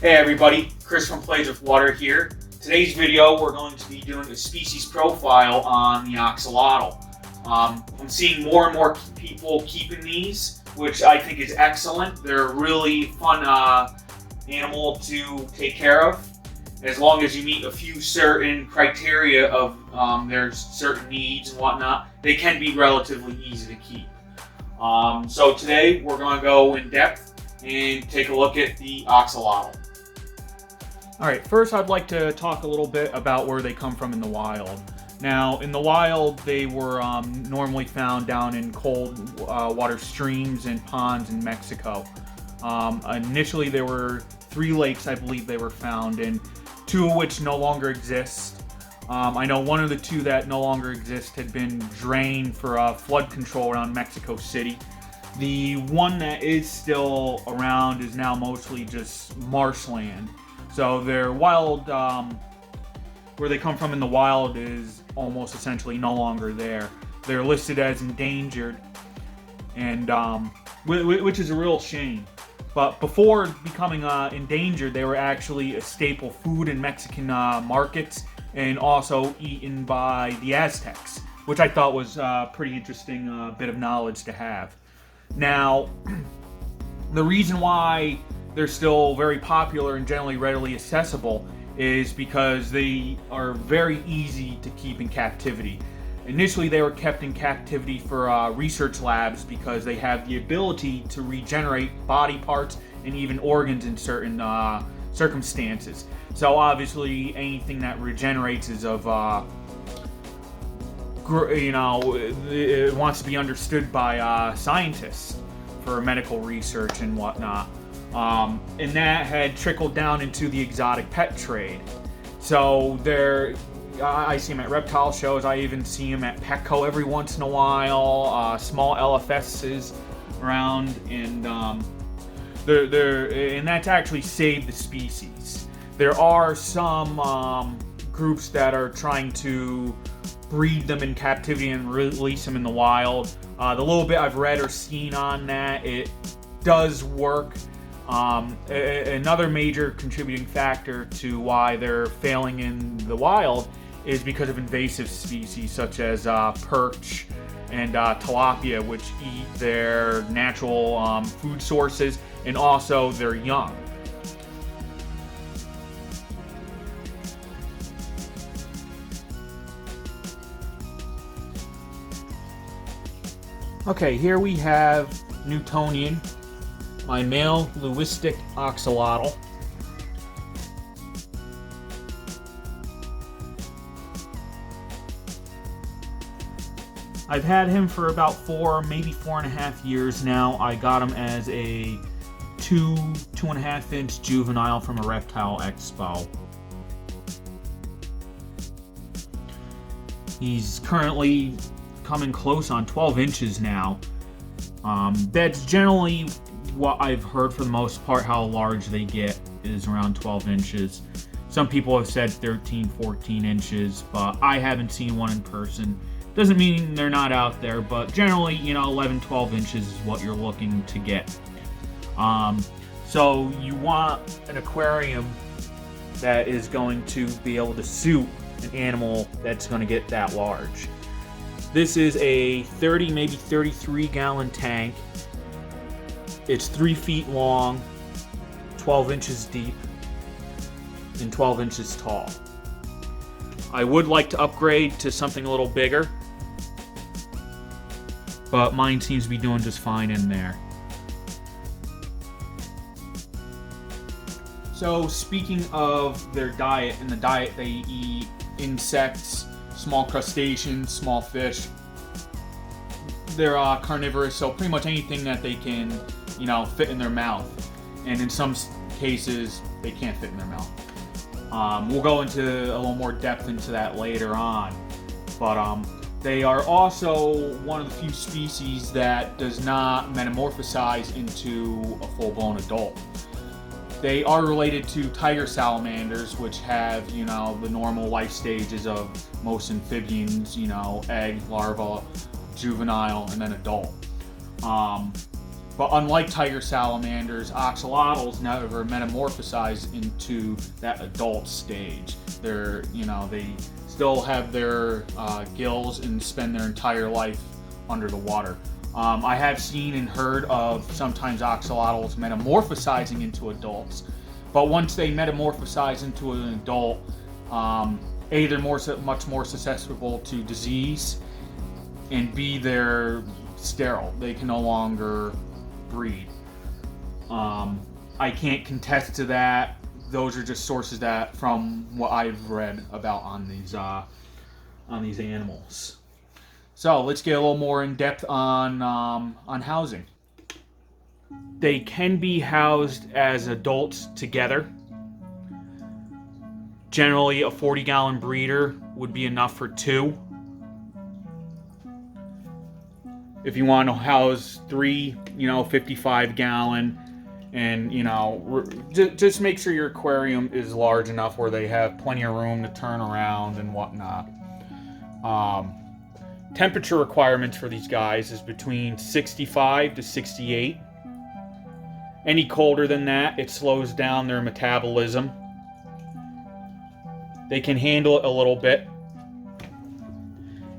Hey everybody, Chris from Plays with Water here. Today's video we're going to be doing a species profile on the axolotl. I'm seeing more and more people keeping these, which I think is excellent. They're a really fun animal to take care of, as long as you meet a few certain criteria of their certain needs and whatnot. They can be relatively easy to keep. So today we're going to go in depth and take a look at the axolotl. Alright, first I'd like to talk a little bit about where they come from in the wild. Now, in the wild, they were normally found down in cold water streams and ponds in Mexico. Initially, there were 3 lakes, I believe, they were found in, 2 of which no longer exist. I know one of the 2 that no longer exist had been drained for flood control around Mexico City. The one that is still around is now mostly just marshland. So their wild, where they come from in the wild is almost essentially no longer there. They're listed as endangered, and which is a real shame. But before becoming endangered, they were actually a staple food in Mexican markets and also eaten by the Aztecs, which I thought was a pretty interesting bit of knowledge to have. Now, the reason why they're still very popular and generally readily accessible is because they are very easy to keep in captivity. Initially, they were kept in captivity for research labs because they have the ability to regenerate body parts and even organs in certain circumstances. So obviously, anything that regenerates is of, it wants to be understood by scientists for medical research and whatnot. And that had trickled down into the exotic pet trade. So I see them at reptile shows. I even see them at Petco every once in a while. Small LFSs around, and and that's actually saved the species. There are some groups that are trying to breed them in captivity and release them in the wild. The little bit I've read or seen on that, it does work. Another major contributing factor to why they're failing in the wild is because of invasive species such as perch and tilapia, which eat their natural food sources and also their young. Okay, here we have Newtonian, my male lewistic axolotl. I've had him for about 4, maybe 4.5 years now. I got him as a 2.5 inch juvenile from a reptile expo. He's currently coming close on 12 inches now. That's generally what I've heard for the most part. How large they get is around 12 inches. Some people have said 13, 14 inches, but I haven't seen one in person. Doesn't mean they're not out there, but generally, 11, 12 inches is what you're looking to get. So you want an aquarium that is going to be able to suit an animal that's going to get that large. This is a 30, maybe 33 gallon tank. It's 3 feet long, 12 inches deep, and 12 inches tall. I would like to upgrade to something a little bigger, but mine seems to be doing just fine in there. So speaking of their diet, in the diet they eat insects, small crustaceans, small fish. They're carnivorous, so pretty much anything that they can, fit in their mouth. And in some cases, they can't fit in their mouth. We'll go into a little more depth into that later on. But they are also one of the few species that does not metamorphosize into a full-blown adult. They are related to tiger salamanders, which have, the normal life stages of most amphibians, egg, larva, juvenile, and then adult. But unlike tiger salamanders, axolotls never metamorphosize into that adult stage. They still have their gills and spend their entire life under the water. I have seen and heard of sometimes axolotls metamorphosizing into adults, but once they metamorphosize into an adult, A, they're much more susceptible to disease, and B, they're sterile. They can no longer breed. I can't contest to that. Those are just sources that from what I've read about on these animals. So let's get a little more in depth on housing. They can be housed as adults together. Generally, a 40-gallon breeder would be enough for 2. If you want to house 3, 55-gallon, and just make sure your aquarium is large enough where they have plenty of room to turn around and whatnot. Temperature requirements for these guys is between 65 to 68. Any colder than that, it slows down their metabolism. They can handle it a little bit.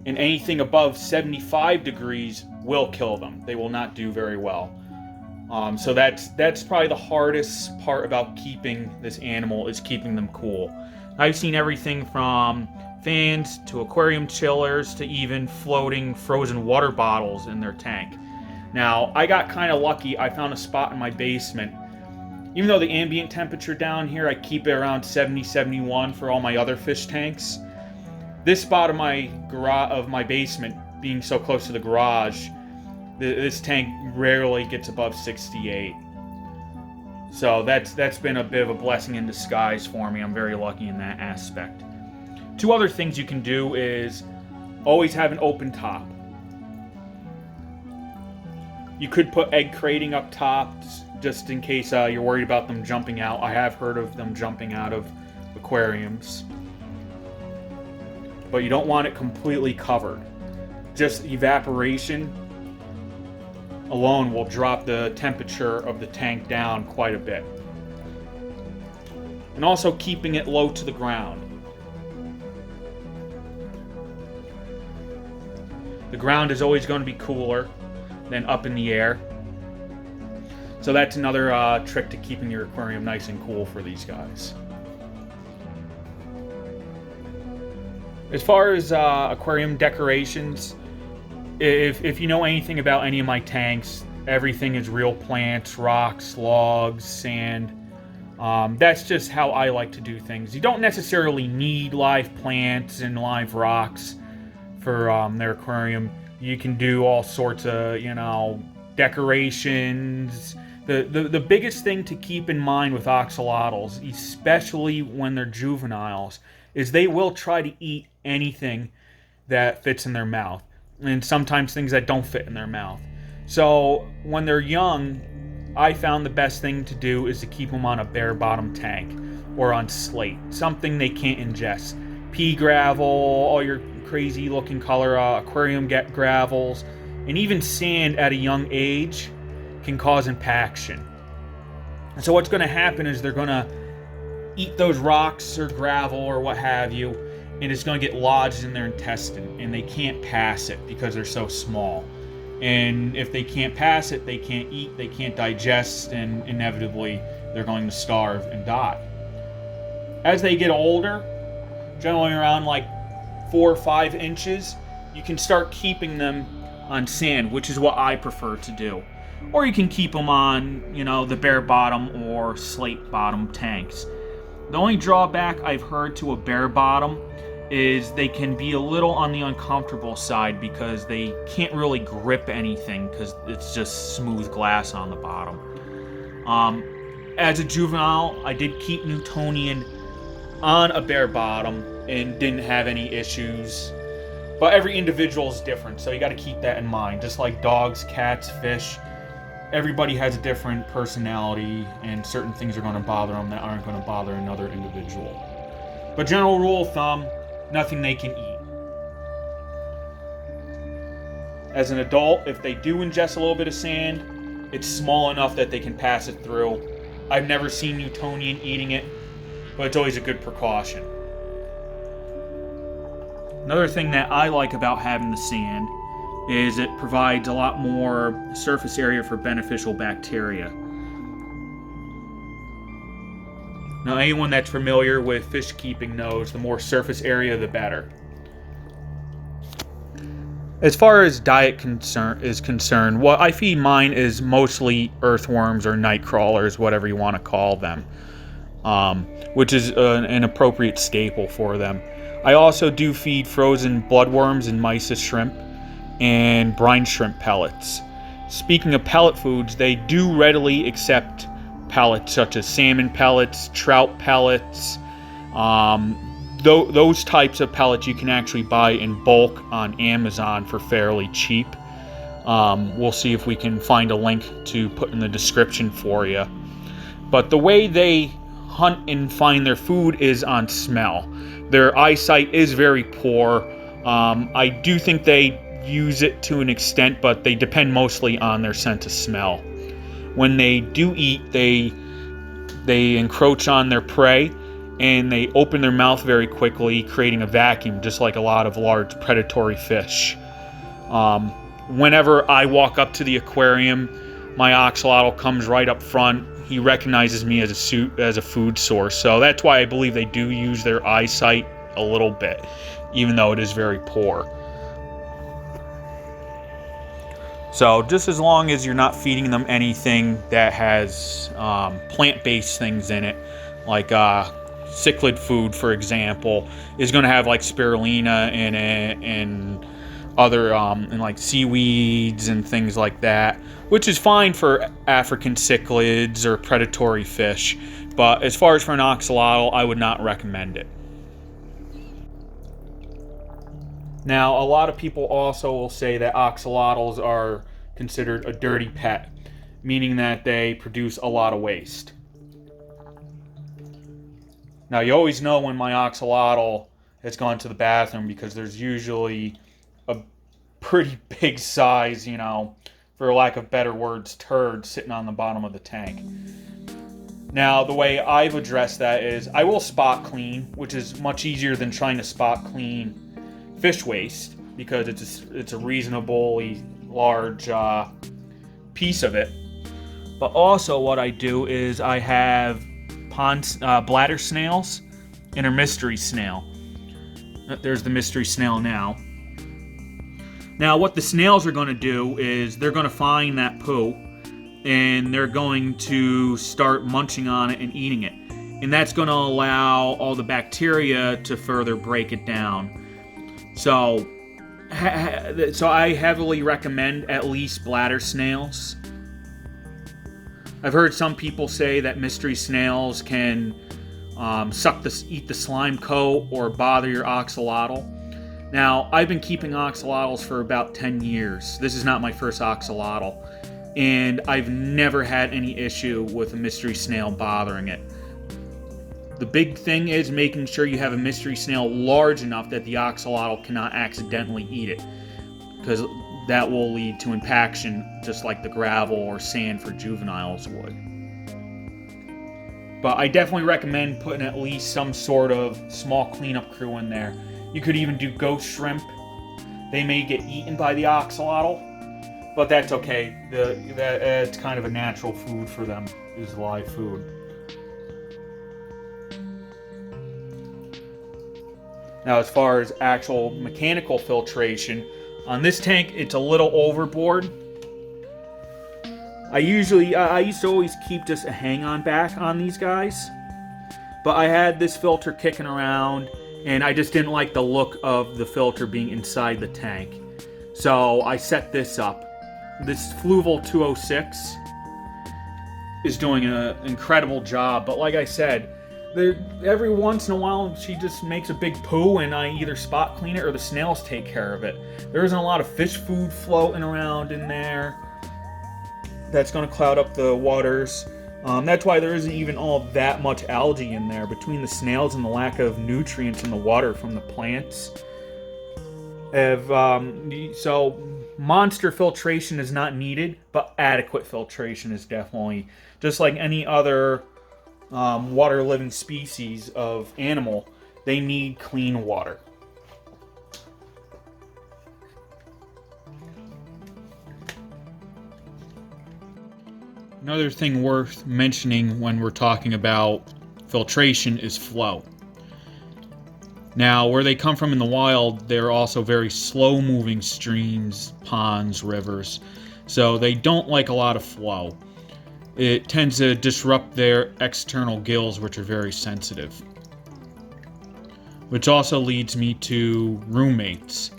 And anything above 75 degrees will kill them. They will not do very well. So that's probably the hardest part about keeping this animal, is keeping them cool. I've seen everything from fans to aquarium chillers to even floating frozen water bottles in their tank. Now, I got kind of lucky. I found a spot in my basement. Even though the ambient temperature down here, I keep it around 70, 71 for all my other fish tanks. This spot of my basement, being so close to the garage, this tank rarely gets above 68. So that's been a bit of a blessing in disguise for me. I'm very lucky in that aspect. 2 other things you can do is always have an open top. You could put egg crating up top just in case you're worried about them jumping out. I have heard of them jumping out of aquariums. But you don't want it completely covered. Just evaporation alone will drop the temperature of the tank down quite a bit. And also keeping it low to the ground. The ground is always going to be cooler than up in the air. So that's another trick to keeping your aquarium nice and cool for these guys. As far as aquarium decorations, if you know anything about any of my tanks, everything is real plants, rocks, logs, sand. That's just how I like to do things. You don't necessarily need live plants and live rocks for their aquarium. You can do all sorts of, decorations. The biggest thing to keep in mind with axolotls, especially when they're juveniles, is they will try to eat anything that fits in their mouth, and sometimes things that don't fit in their mouth. So when they're young, I found the best thing to do is to keep them on a bare bottom tank or on slate, something they can't ingest. Pea gravel, all your crazy looking color aquarium gravels, and even sand at a young age can cause impaction. And so what's going to happen is they're going to eat those rocks or gravel or what have you, and it's going to get lodged in their intestine, and they can't pass it because they're so small. And if they can't pass it, they can't eat, they can't digest, and inevitably they're going to starve and die. As they get older, generally around like 4 or 5 inches, you can start keeping them on sand, which is what I prefer to do. Or you can keep them on, the bare bottom or slate bottom tanks. The only drawback I've heard to a bare bottom is they can be a little on the uncomfortable side because they can't really grip anything because it's just smooth glass on the bottom. As a juvenile, I did keep Newtonian on a bare bottom and didn't have any issues. But every individual is different, so you got to keep that in mind. Just like dogs, cats, fish, everybody has a different personality, and certain things are going to bother them that aren't going to bother another individual. But general rule of thumb, nothing they can eat. As an adult, if they do ingest a little bit of sand, It's small enough that they can pass it through. I've never seen Newtonian eating it, but it's always a good precaution. Another thing that I like about having the sand is it provides a lot more surface area for beneficial bacteria. Now, anyone that's familiar with fish keeping knows the more surface area, the better. As far as diet is concerned, what I feed mine is mostly earthworms or night crawlers, whatever you want to call them, which is an appropriate staple for them. I also do feed frozen bloodworms and mysis shrimp and brine shrimp pellets. Speaking of pellet foods, they do readily accept pellets such as salmon pellets, trout pellets. Those types of pellets you can actually buy in bulk on Amazon for fairly cheap. We'll see if we can find a link to put in the description for you. But the way they hunt and find their food is on smell. Their eyesight is very poor. I do think they use it to an extent, but they depend mostly on their sense of smell. When they do eat, they encroach on their prey, and they open their mouth very quickly, creating a vacuum, just like a lot of large predatory fish. Whenever I walk up to the aquarium, my axolotl comes right up front. He recognizes me as a food source, so that's why I believe they do use their eyesight a little bit, even though it is very poor. So just as long as you're not feeding them anything that has plant-based things in it, like cichlid food, for example, is going to have like spirulina in it and other and like seaweeds and things like that, which is fine for African cichlids or predatory fish. But as far as for an axolotl, I would not recommend it. Now, a lot of people also will say that axolotls are considered a dirty pet, meaning that they produce a lot of waste. Now, you always know when my axolotl has gone to the bathroom because there's usually a pretty big size, for lack of better words, turd sitting on the bottom of the tank. Now, the way I've addressed that is I will spot clean, which is much easier than trying to spot clean fish waste because it's a reasonably large piece of it. But also what I do is I have bladder snails and a mystery snail. There's the mystery snail now. Now what the snails are going to do is they're going to find that poo and they're going to start munching on it and eating it. And that's going to allow all the bacteria to further break it down. So I heavily recommend at least bladder snails. I've heard some people say that mystery snails can eat the slime coat or bother your axolotl. Now, I've been keeping axolotls for about 10 years. This is not my first axolotl. And I've never had any issue with a mystery snail bothering it. The big thing is making sure you have a mystery snail large enough that the axolotl cannot accidentally eat it, because that will lead to impaction just like the gravel or sand for juveniles would. But I definitely recommend putting at least some sort of small cleanup crew in there. You could even do ghost shrimp. They may get eaten by the axolotl, but that's okay. It's kind of a natural food for them, is live food. Now, as far as actual mechanical filtration, on this tank, it's a little overboard. I used to always keep just a hang-on back on these guys, but I had this filter kicking around, and I just didn't like the look of the filter being inside the tank. So I set this up. This Fluval 206 is doing an incredible job, but like I said, every once in a while she just makes a big poo and I either spot clean it or the snails take care of it. There isn't a lot of fish food floating around in there. That's going to cloud up the waters. That's why there isn't even all that much algae in there between the snails and the lack of nutrients in the water from the plants. So monster filtration is not needed, but adequate filtration is definitely, just like any other water living species of animal, they need clean water. Another thing worth mentioning when we're talking about filtration is flow. Now, where they come from in the wild, they're also very slow-moving streams, ponds, rivers, so they don't like a lot of flow. It tends to disrupt their external gills, which are very sensitive. Which also leads me to roommates.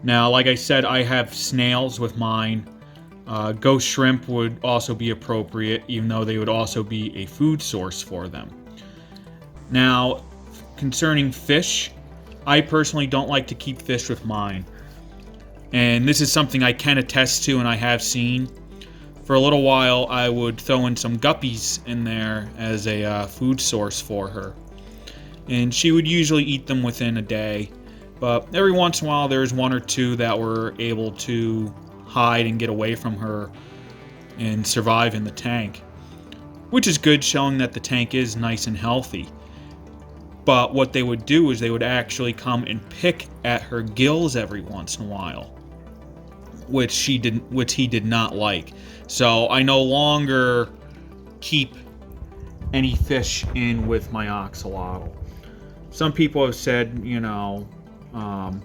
Now, like I said, I have snails with mine. Ghost shrimp would also be appropriate, even though they would also be a food source for them. Now, concerning fish, I personally don't like to keep fish with mine. And this is something I can attest to and I have seen. For a little while, I would throw in some guppies in there as a food source for her. And she would usually eat them within a day. But every once in a while, there's one or two that were able to hide and get away from her and survive in the tank. Which is good, showing that the tank is nice and healthy. But what they would do is they would actually come and pick at her gills every once in a while, which he did not like. So I no longer keep any fish in with my axolotl. Some people have said,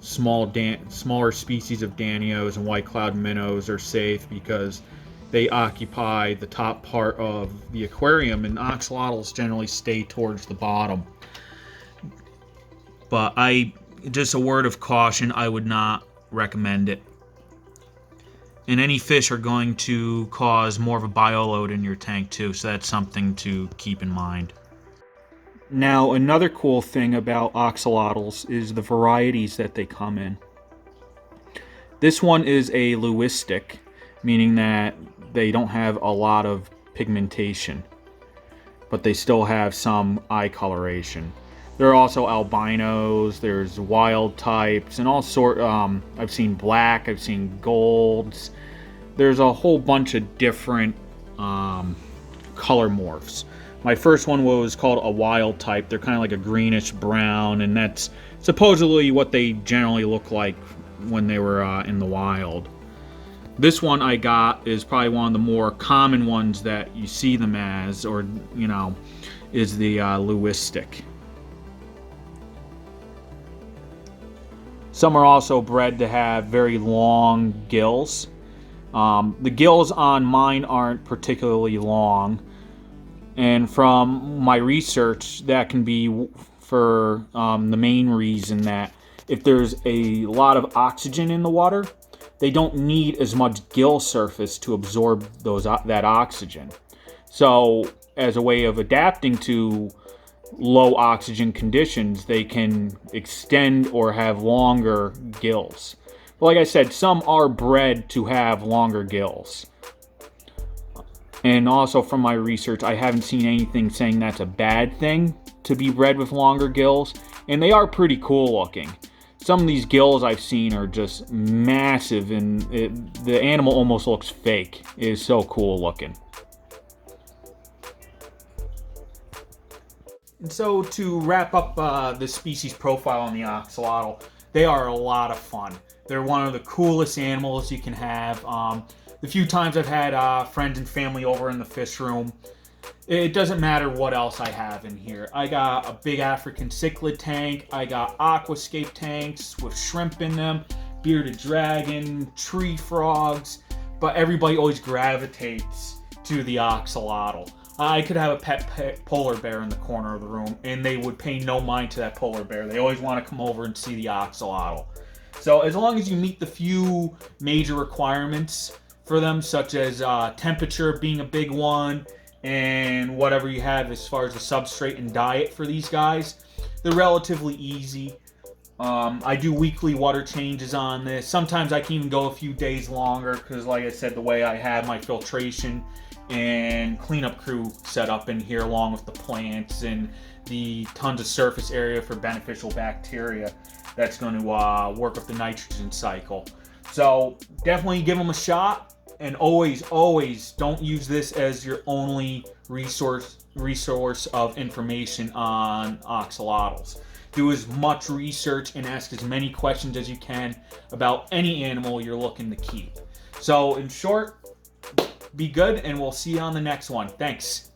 smaller species of danios and white cloud minnows are safe because they occupy the top part of the aquarium, and axolotls generally stay towards the bottom. But just a word of caution, I would not recommend it. And any fish are going to cause more of a bioload in your tank too, so that's something to keep in mind. Now, another cool thing about axolotls is the varieties that they come in. This one is a lewistic, meaning that they don't have a lot of pigmentation, but they still have some eye coloration. There are also albinos, there's wild types, and all sort. I've seen black, I've seen golds. There's a whole bunch of different color morphs. My first one was called a wild type. They're kind of like a greenish brown, and that's supposedly what they generally look like when they were in the wild. This one I got is probably one of the more common ones that you see them as, or is the lewistic. Some are also bred to have very long gills. The gills on mine aren't particularly long, and from my research, that can be for the main reason that if there's a lot of oxygen in the water, they don't need as much gill surface to absorb that oxygen. So, as a way of adapting to low oxygen conditions, they can extend or have longer gills. But like I said, some are bred to have longer gills. And also from my research, I haven't seen anything saying that's a bad thing to be bred with longer gills. And they are pretty cool looking. Some of these gills I've seen are just massive, and the animal almost looks fake. It is so cool looking. And so to wrap up the species profile on the axolotl, they are a lot of fun. They're one of the coolest animals you can have. The few times I've had friends and family over in the fish room, it doesn't matter what else I have in here. I got a big African cichlid tank. I got aquascape tanks with shrimp in them, bearded dragon, tree frogs, but everybody always gravitates to the axolotl. I could have a pet polar bear in the corner of the room, and they would pay no mind to that polar bear. They always want to come over and see the axolotl. So as long as you meet the few major requirements for them, such as temperature being a big one, and whatever you have as far as the substrate and diet for these guys, they're relatively easy. I do weekly water changes on this. Sometimes I can even go a few days longer because, like I said, the way I have my filtration and cleanup crew set up in here, along with the plants and the tons of surface area for beneficial bacteria that's going to work with the nitrogen cycle. So definitely give them a shot, and always don't use this as your only resource of information on axolotls. Do as much research and ask as many questions as you can about any animal you're looking to keep. So in short, be good, and we'll see you on the next one. Thanks.